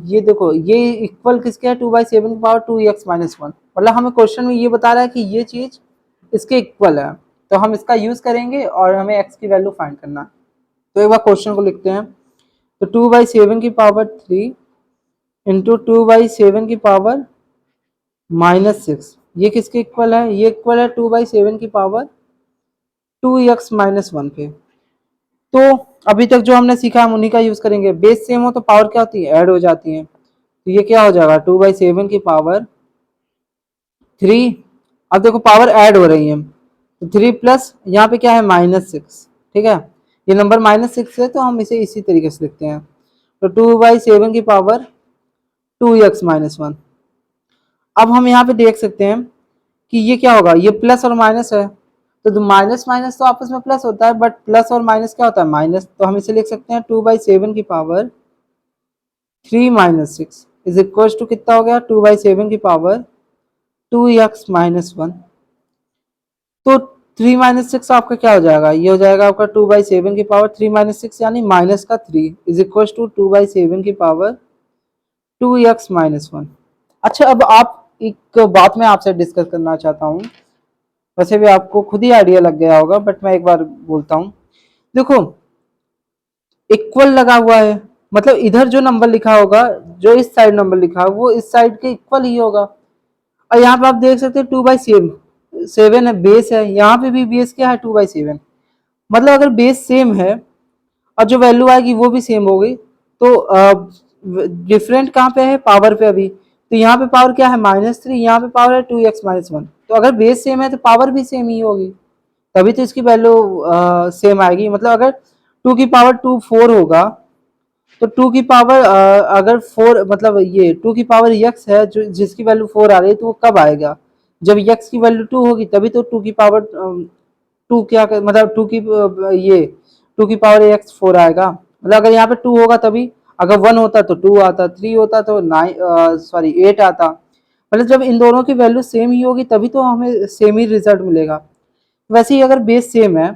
ये देखो ये इक्वल किसके है, 2/7 की पावर 2x-1, मतलब हमें क्वेश्चन में ये बता रहा है कि ये चीज इसके इक्वल है। तो हम इसका यूज करेंगे और हमें x की वैल्यू फाइंड करना है। तो एक बार क्वेश्चन को लिखते हैं। तो 2/7 की पावर 3 इंटू 2/7 की पावर -6, ये किसके इक्वल है, ये इक्वल है 2/7 की पावर 2x-1 पे। तो अभी तक जो हमने सीखा हम उन्हीं का यूज करेंगे। बेस सेम हो तो पावर क्या होती है, ऐड हो जाती है। तो ये क्या हो जाएगा 2/7 की पावर 3, अब देखो पावर ऐड हो रही है तो 3 प्लस यहाँ पे क्या है -6, ठीक है। ये नंबर -6 है तो हम इसे इसी तरीके से लिखते हैं। तो 2/7 की पावर 2x-1। अब हम यहाँ पे देख सकते हैं कि ये क्या होगा, ये प्लस और माइनस है। तो माइनस माइनस तो आपस में प्लस होता है, बट प्लस और माइनस क्या होता है, माइनस। तो हम इसे लिख सकते हैं 2/7 की पावर 3 - 6 इज इक्वल टू कितना हो गया, 2/7 की पावर 2x-1। तो 3 - 6 आपका क्या हो जाएगा, ये हो जाएगा आपका 2/7 की पावर 3 - 6 यानी माइनस का 3 इज इक्वल टू 2/7 की पावर 2x-1। अच्छा अब आप एक बात मैं आपसे डिस्कस करना चाहता हूँ, वैसे भी आपको खुद ही आइडिया लग गया होगा बट मैं एक बार बोलता हूँ। देखो इक्वल लगा हुआ है, मतलब इधर जो नंबर लिखा होगा, जो इस साइड नंबर लिखा है वो इस साइड के इक्वल ही होगा। और यहाँ पे आप देख सकते हैं 2/7 है, बेस है, यहाँ पे भी बेस क्या है 2/7। मतलब अगर बेस सेम है और जो वैल्यू आएगी वो भी सेम होगी, तो डिफरेंट कहाँ पे है, पावर पे अभी। तो यहाँ पे पावर क्या है -3, यहाँ पे पावर है 2x-1। तो अगर बेस सेम है तो पावर भी सेम ही होगी, तभी तो इसकी वैल्यू सेम आएगी। मतलब अगर 2 की पावर 2 4 होगा, तो 2 की पावर अगर 4 मतलब ये 2 की पावर x है जो जिसकी वैल्यू 4 आ रही है, तो वो कब आएगा, जब x की वैल्यू 2 होगी, तभी तो 2 की पावर 2 क्या मतलब 2 की ये 2 की पावर x 4 आएगा। मतलब अगर यहाँ पे 2 होगा तभी, अगर 1 होता तो 2 आता, 3 होता तो 9 सॉरी 8 आता। मतलब जब इन दोनों की वैल्यू सेम ही होगी तभी तो हमें सेम ही रिजल्ट मिलेगा। वैसे ही अगर बेस सेम है,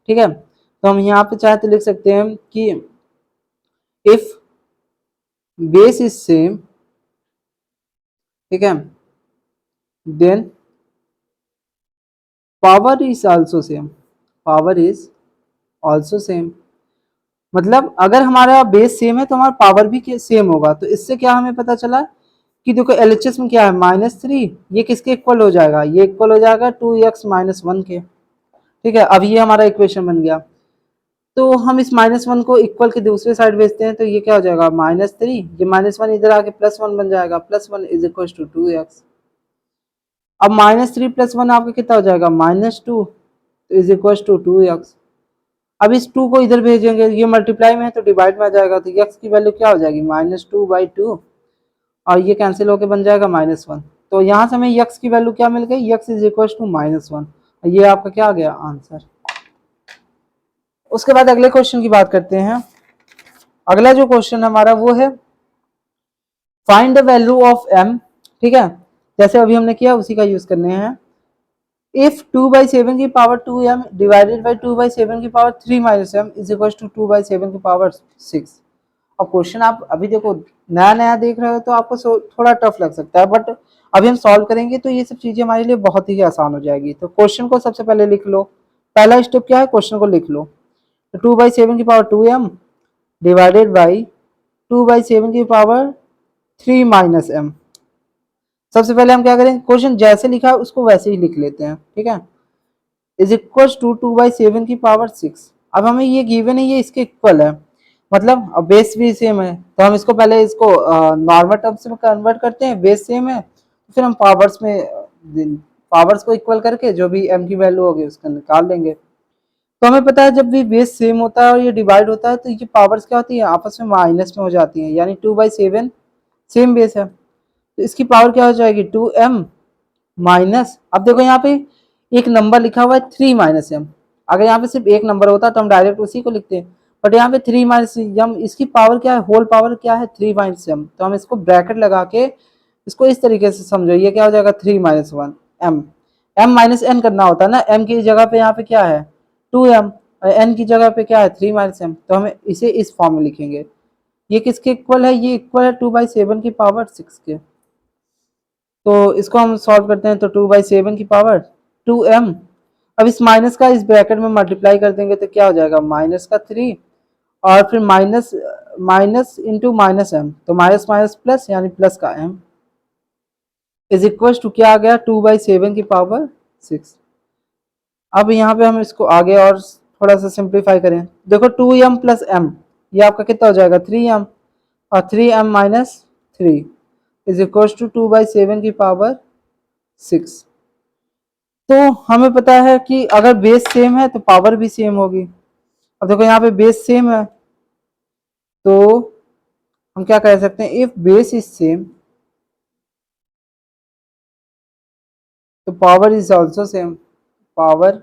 ठीक है, तो हम यहाँ पे चाहे तो लिख सकते हैं कि इफ बेस इज सेम, ठीक है, then power is also same, power is also same. मतलब अगर हमारा बेस सेम है तो हमारा पावर भी सेम होगा। तो इससे क्या हमें पता चला कि देखो एलएचएस में क्या है -3, ये किसके इक्वल हो जाएगा, ये इक्वल हो जाएगा 2x-1 के। ठीक है, अब ये हमारा इक्वेशन बन गया। तो हम इस -1 को इक्वल के दूसरे साइड भेजते हैं, तो ये क्या हो जाएगा -3, ये -1 इधर आके +1 बन जाएगा, +1 इज इक्वल टू 2x। अब -3 + 1 आपका कितना हो जाएगा -2, तो इज इक्वल टू 2x। अब इस 2 को इधर भेजेंगे, ये मल्टीप्लाई में है तो डिवाइड में आ जाएगा, तो x की वैल्यू क्या हो जाएगी -2/2, और ये कैंसिल होके बन जाएगा -1। तो यहाँ से हमें x की वैल्यू क्या मिल गई, x इज इक्वल टू -1। ये आपका क्या आ गया आंसर। उसके बाद अगले क्वेश्चन की बात करते हैं। अगला जो क्वेश्चन हमारा वो है find the value of m। ठीक है, जैसे अभी हमने किया उसी का यूज करने हैं। इफ 2/7 की पावर 2m डिवाइडेड बाई 2/7 की power 3 - m is equal to 2/7 की पावर 6। अब क्वेश्चन आप अभी देखो नया नया देख रहे हो तो आपको थोड़ा टफ लग सकता है, बट अभी हम सॉल्व करेंगे तो ये सब चीजें हमारे लिए बहुत ही आसान हो जाएगी। तो क्वेश्चन को सबसे पहले लिख लो, पहला स्टेप क्या है, क्वेश्चन को लिख लो। तो 2/7 की पावर 2m डिवाइडेड बाई 2/7 की पावर 3 - m। सबसे पहले हम क्या करें, क्वेश्चन जैसे लिखा है उसको वैसे ही लिख लेते हैं। ठीक है, इज इक्वल टू 2/7 की पावर 6। अब हमें ये गिवन है, ये इसके इक्वल है, मतलब अब बेस भी सेम है, तो हम इसको पहले इसको नॉर्मल टर्म्स में कन्वर्ट करते हैं, बेस सेम है तो फिर हम पावर्स में पावर्स को इक्वल करके जो भी m की वैल्यू होगी उसका निकाल लेंगे। तो हमें पता है जब भी बेस सेम होता है और ये डिवाइड होता है तो ये पावर्स क्या होती है, आपस में माइनस में हो जाती है, यानी 2/7 सेम बेस है तो इसकी पावर क्या हो जाएगी 2m माइनस। अब देखो यहाँ पे एक नंबर लिखा हुआ है 3 - m। अगर यहाँ पे सिर्फ एक नंबर होता तो हम डायरेक्ट उसी को लिखते हैं, बट यहाँ पे 3 - m, इसकी पावर क्या है, होल पावर क्या है 3 - m। तो हम इसको ब्रैकेट लगा के इसको इस तरीके से समझो, ये क्या हो जाएगा 3 - 1 m। m - n करना होता है ना, m की जगह पे यहाँ पे क्या है 2m, और n की जगह पे क्या है 3 - m, तो हमें इसे इस फॉर्म में लिखेंगे। ये किसके इक्वल है, ये इक्वल है 2/7 की पावर 6 के। तो इसको हम सॉल्व करते हैं, तो 2/7 की पावर 2m। अब इस माइनस का इस ब्रैकेट में मल्टीप्लाई कर देंगे तो क्या हो जाएगा -3, और फिर माइनस माइनस इंटू -m, तो माइनस माइनस प्लस यानी प्लस का m इज इक्वल टू क्या आ गया 2/7 की पावर 6। अब यहाँ पे हम इसको आगे और थोड़ा सा सिंप्लीफाई करें, देखो 2m + m, ये आपका कितना हो जाएगा 3m, और 3m - 3 इज इक्वल टू 2/7 की पावर 6। तो हमें पता है कि अगर बेस सेम है तो पावर भी सेम होगी। अब देखो यहाँ पे बेस सेम है तो हम क्या कह सकते हैं, इफ बेस इज सेम तो power is also same, power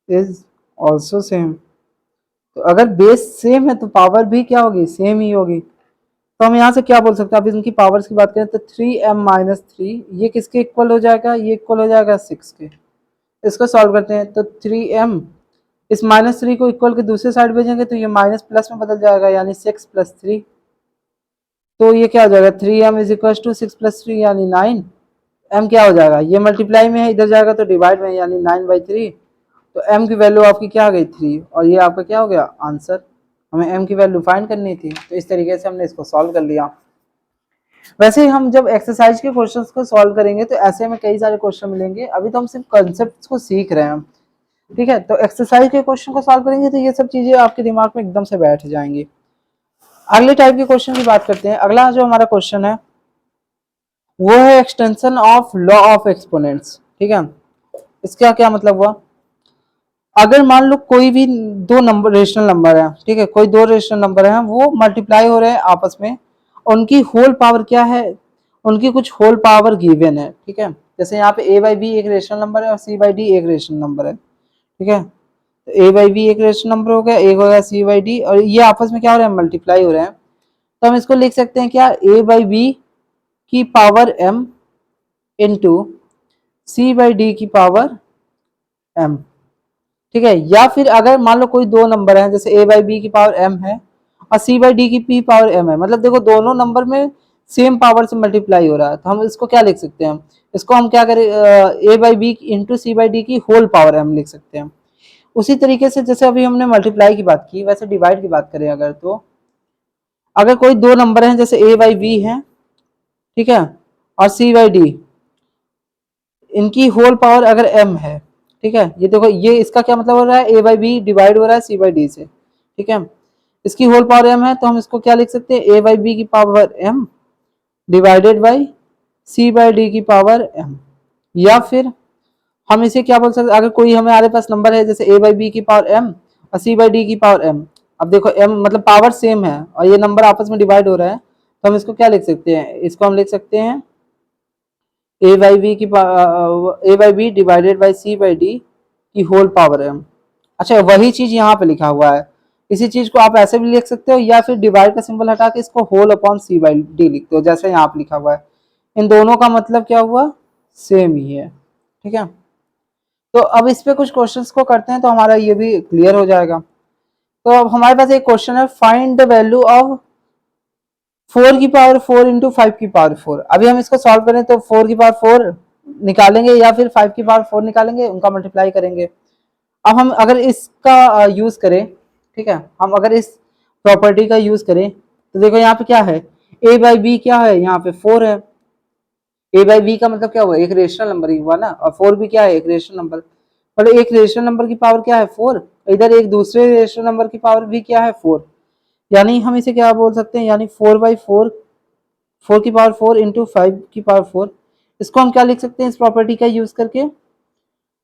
is also same. तो अगर बेस सेम है तो पावर भी क्या होगी, सेम ही होगी। तो हम यहाँ से क्या बोल सकते हैं, अब इनकी पावर्स की बात करें तो 3m - 3 ये किसके इक्वल हो जाएगा, ये इक्वल हो जाएगा 6 के। इसको सॉल्व करते हैं तो 3m, इस -3 को इक्वल के दूसरे साइड भेजेंगे तो ये माइनस प्लस में बदल जाएगा, यानी 6 + 3। तो ये क्या हो जाएगा 3m इज इक्वल टू 6 + 3 यानी 9। m क्या हो जाएगा, ये मल्टीप्लाई में है, इधर जाएगा तो डिवाइड में, यानी 9/3। तो m की वैल्यू आपकी क्या आ गई 3, और ये आपका क्या हो गया आंसर। हमें m की वैल्यू फाइंड करनी थी, तो इस तरीके से हमने इसको सॉल्व कर लिया। वैसे ही हम जब एक्सरसाइज के क्वेश्चंस को सॉल्व करेंगे तो ऐसे में कई सारे क्वेश्चन मिलेंगे, अभी तो हम सिर्फ कॉन्सेप्ट्स को सीख रहे हैं। ठीक है, तो एक्सरसाइज के क्वेश्चन को सॉल्व करेंगे तो ये सब चीजें आपके दिमाग में एकदम से बैठ जाएंगी। अगले टाइप के क्वेश्चन की बात करते हैं। अगला जो हमारा क्वेश्चन है वो है extension of law of exponents. ठीक है, इसका क्या मतलब हुआ, अगर मान लो कोई भी दो नंबर रेशनल नंबर है, ठीक है, कोई दो रेशनल नंबर है, वो मल्टीप्लाई हो रहे हैं आपस में, उनकी होल पावर क्या है, उनकी कुछ होल पावर गिवन है। ठीक है, जैसे यहाँ पे ए बाई बी एक रेशनल नंबर है और सी बाई डी एक रेशनल नंबर है। ठीक है, तो ए बाई बी एक रेशनल नंबर हो गया, एक हो गया सी बाई डी, और ये आपस में क्या हो रहे हैं, मल्टीप्लाई हो रहे हैं। तो हम इसको लिख सकते हैं क्या, ए बाई बी की power m into c by d की पावर m। ठीक है, या फिर अगर मान लो कोई दो नंबर है, जैसे ए बाई बी की पावर m है और सी बाई डी की पी पावर m है, मतलब देखो दोनों नंबर में सेम पावर से मल्टीप्लाई हो रहा है, तो हम इसको क्या लिख सकते हैं, इसको हम क्या करें, a by b into c by d की होल पावर m लिख सकते हैं। उसी तरीके से जैसे अभी हमने मल्टीप्लाई की बात की, वैसे डिवाइड की बात करें अगर, तो अगर कोई दो नंबर है जैसे ए बाई बी है, ठीक है, और सी बाई डी, इनकी होल पावर अगर m है, ठीक है, ये देखो ये इसका क्या मतलब हो रहा है, ए बाई बी डिवाइड हो रहा है सी बाई डी से। ठीक है, इसकी होल पावर m है, तो हम इसको क्या लिख सकते हैं, ए बाई बी की power m divided by c by d की पावर m। या फिर हम इसे क्या बोल सकते हैं, अगर कोई हमारे पास नंबर है जैसे ए बाई बी की पावर m और सी बाई डी की पावर m, अब देखो m मतलब पावर सेम है और ये नंबर आपस में डिवाइड हो रहा है, तो हम इसको क्या लिख सकते हैं, इसको हम लिख सकते हैं ए बाई बी की a by b divided by c by d की होल पावर m। अच्छा, वही चीज यहाँ पे लिखा हुआ है, इसी चीज को आप ऐसे भी लिख सकते हो या फिर डिवाइड का सिंबल हटा के इसको whole upon c by d लिखते हो, जैसे यहाँ पे लिखा हुआ है। इन दोनों का मतलब क्या हुआ, सेम ही है। ठीक है, तो अब इस पे कुछ क्वेश्चंस को करते हैं तो हमारा ये भी क्लियर हो जाएगा। तो अब हमारे पास एक क्वेश्चन है, फाइंड द वैल्यू ऑफ 4 की पावर 4 इंटू 5 की पावर 4। अभी हम इसको सॉल्व करें तो 4 की पावर 4 निकालेंगे या फिर 5 की पावर 4 निकालेंगे, उनका मल्टीप्लाई करेंगे। अब हम अगर इसका यूज करें, ठीक है, हम अगर इस प्रॉपर्टी का यूज करें तो देखो यहाँ पे क्या है, ए बाई बी क्या है, यहाँ पे 4 है, ए बाई बी का मतलब क्या हुआ, एक रेशनल नंबर ही हुआ ना, और 4 भी क्या है, एक रेशनल नंबर, मतलब एक रेशनल नंबर की पावर क्या है 4, इधर एक दूसरे रेशनल नंबर की पावर भी क्या है 4, यानी हम इसे क्या बोल सकते हैं, यानी 4/4, 4 की पावर 4 इंटू 5 की पावर 4। इसको हम क्या लिख सकते हैं इस प्रॉपर्टी का यूज करके,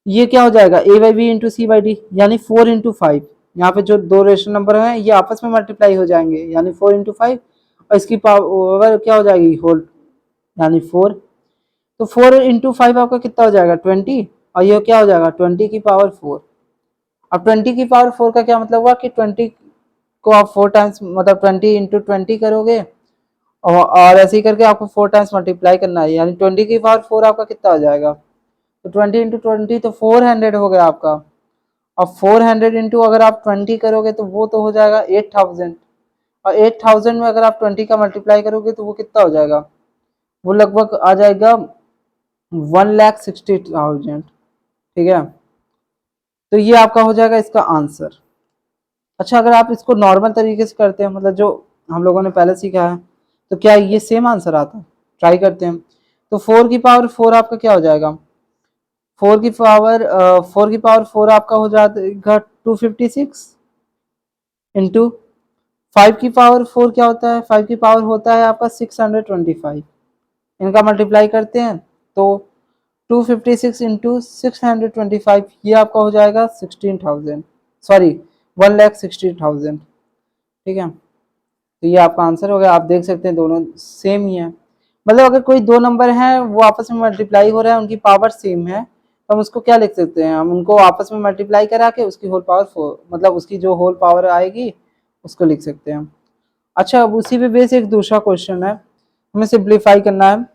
ये क्या हो जाएगा, a by b into c by d, यानी 4 इंटू 5, यहाँ पे जो दो रेशनल नंबर हैं ये आपस में मल्टीप्लाई हो जाएंगे, यानी 4 इंटू 5, और इसकी पावर क्या हो जाएगी, होल, यानी 4। तो 4 इंटू 5 आपका कितना हो जाएगा, 20, और ये क्या हो जाएगा 20 की पावर 4। अब 20 की पावर 4 का क्या मतलब हुआ कि 20 को आप 4 टाइम्स, मतलब 20 इंटू 20 करोगे, और ऐसे ही करके आपको 4 टाइम्स मल्टीप्लाई करना है, यानी 20 की पावर 4 आपका कितना हो जाएगा, तो 20 इंटू 20 तो 400 हो गया आपका। अब 400 इंटू अगर आप 20 करोगे तो वो तो हो जाएगा 8000, और 8000 में अगर आप 20 का मल्टीप्लाई करोगे तो वो कितना हो जाएगा, वो लगभग आ जाएगा 1,60,000। ठीक है, तो ये आपका हो जाएगा इसका आंसर। अच्छा, अगर आप इसको नॉर्मल तरीके से करते हैं, मतलब जो हम लोगों ने पहले सीखा है, तो क्या ये सेम आंसर आता है, ट्राई करते हैं। तो 4 की पावर 4 आपका क्या हो जाएगा, 4 की पावर 4 आपका हो जाएगा 256 इंटू 5 की पावर 4 क्या होता है, 5 की पावर होता है आपका 625, इनका मल्टीप्लाई करते हैं तो 256 इंटू 625, ये आपका हो जाएगा 16,000, सॉरी 1,60,000। ठीक है, तो ये आपका आंसर हो गया। आप देख सकते हैं दोनों सेम ही है, मतलब अगर कोई दो नंबर हैं वो आपस में मल्टीप्लाई हो रहा है, उनकी पावर सेम है, तो हम उसको क्या लिख सकते हैं, हम उनको आपस में मल्टीप्लाई करा के उसकी होल पावर 4, मतलब उसकी जो होल पावर आएगी उसको लिख सकते हैं। अच्छा, अब उसी पे बेस एक दूसरा क्वेश्चन है, हमें सिंप्लीफाई करना है।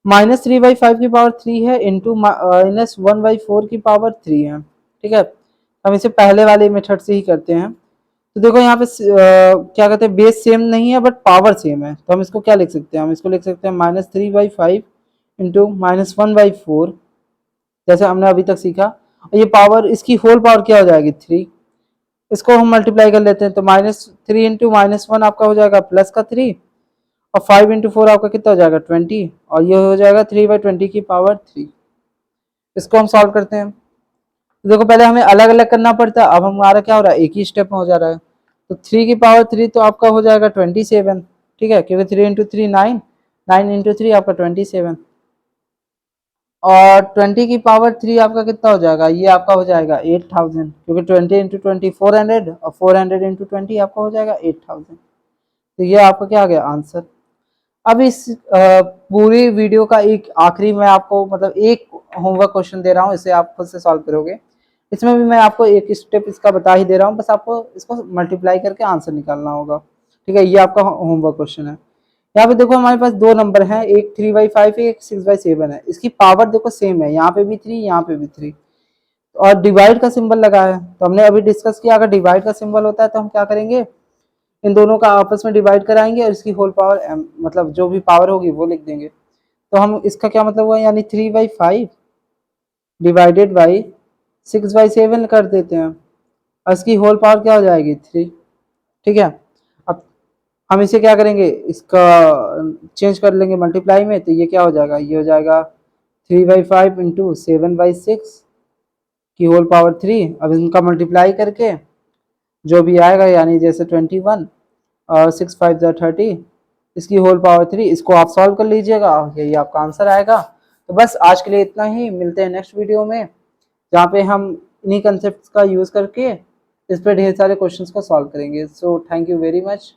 -3/5 की पावर 3 है इंटू -1/4 की पावर 3 है। ठीक है, हम इसे पहले वाले मेथड से ही करते हैं। तो देखो यहाँ पे क्या कहते हैं, बेस सेम नहीं है बट पावर सेम है, तो हम इसको क्या लिख सकते हैं, हम इसको लिख सकते हैं -3/5 इंटू -1/4, जैसे हमने अभी तक सीखा। और ये पावर, इसकी होल पावर क्या हो जाएगी 3, इसको हम मल्टीप्लाई कर लेते हैं, तो -3 इंटू -1 आपका हो जाएगा +3, और 5 इंटू 4 आपका कितना हो जाएगा 20, और ये हो जाएगा 3/20 की पावर 3। इसको हम सॉल्व करते हैं। देखो पहले हमें अलग अलग करना पड़ता है, अब हमारा क्या हो रहा है, एक ही स्टेप में हो जा रहा है। तो 3 की पावर 3 तो आपका हो जाएगा 27, ठीक है, क्योंकि 3 इंटू थ्री 9, 9 इंटू थ्री आपका 27, और 20 की पावर 3 आपका कितना हो जाएगा, ये आपका हो जाएगा 8000, क्योंकि 20 इंटू ट्वेंटी 400, और 400 इंटू 20 आपका हो जाएगा 8000। तो ये आपका क्या आ गया आंसर। अब इस पूरी वीडियो का एक आखिरी मैं आपको मतलब एक होमवर्क क्वेश्चन दे रहा हूँ, इसे आप खुद से सॉल्व करोगे। इसमें भी मैं आपको एक स्टेप इसका बता ही दे रहा हूँ, बस आपको इसको मल्टीप्लाई करके आंसर निकालना होगा, ठीक है। ये आपका होमवर्क क्वेश्चन है। यहाँ पे देखो हमारे पास दो नंबर हैं, एक 3/5 है, एक 6/7 है। इसकी पावर देखो सेम है, यहाँ पे भी 3, यहाँ पे भी 3, और डिवाइड का सिंबल लगा है। तो हमने अभी डिस्कस किया, अगर डिवाइड का सिंबल होता है तो हम क्या करेंगे, इन दोनों का आपस में डिवाइड कराएंगे और इसकी होल पावर मतलब जो भी पावर होगी वो लिख देंगे। तो हम इसका क्या मतलब हुआ, यानी 3/5 डिवाइडेड बाई 6/7 कर देते हैं, और इसकी होल पावर क्या हो जाएगी 3, ठीक है। अब हम इसे क्या करेंगे, इसका चेंज कर लेंगे मल्टीप्लाई में, तो ये क्या हो जाएगा, ये हो जाएगा 3/5 इंटू 7/6 की होल पावर 3। अब इनका मल्टीप्लाई करके जो भी आएगा, यानी जैसे 21 और 6×5 = 30, इसकी होल पावर 3, इसको आप सॉल्व कर लीजिएगा, यही आपका आंसर आएगा। तो बस आज के लिए इतना ही, मिलते हैं नेक्स्ट वीडियो में, जहाँ पे हम इन्हीं कंसेप्ट का यूज़ करके इस पर ढेर सारे क्वेश्चंस को सॉल्व करेंगे। So thank you very much.